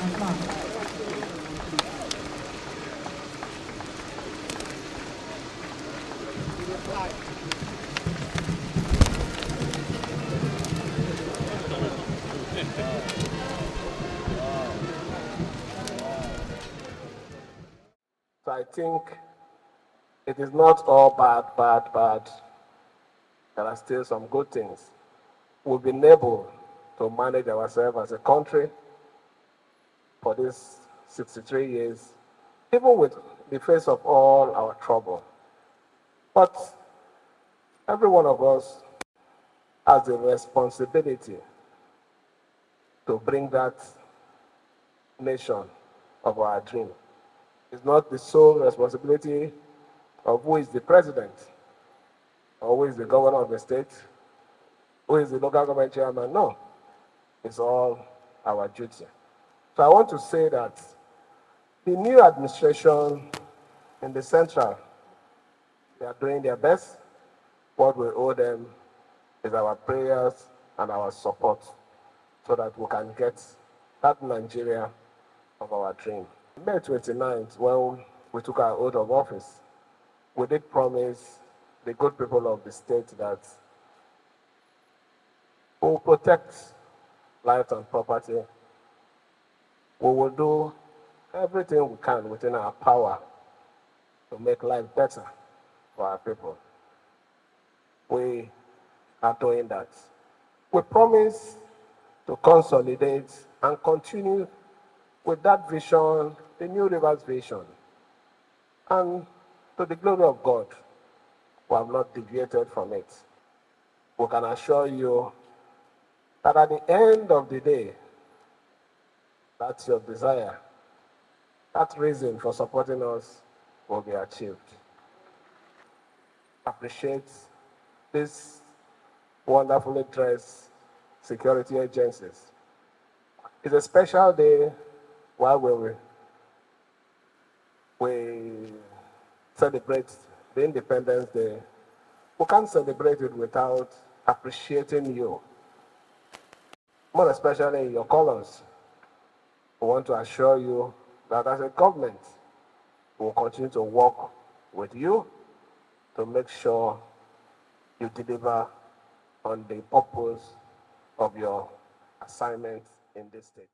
So I think it is not all bad. There are still some good things. We've been able to manage ourselves as a country for these 63 years, even with the face of all our trouble. But every one of us has the responsibility to bring that nation of our dream. It's not the sole responsibility of who is the president, or who is the governor of the state, who is the local government chairman. No, it's all our duty. So I want to say that the new administration in the central, they are doing their best. What we owe them is our prayers and our support so that we can get that Nigeria of our dream. May 29th, when we took our oath of office, we did promise the good people of the state that we will protect life and property. We will do everything we can within our power to make life better for our people. We are doing that. We promise to consolidate and continue with that vision, the New Rivers vision. And to the glory of God, we have not deviated from it. We can assure you that at the end of the day, that's your desire, that reason for supporting us will be achieved. Appreciate these wonderfully dressed security agencies. It's a special day while we celebrate the Independence Day. We can't celebrate it without appreciating you, more especially in your colors. We want to assure you that as a government, we will continue to work with you to make sure you deliver on the purpose of your assignment in this state.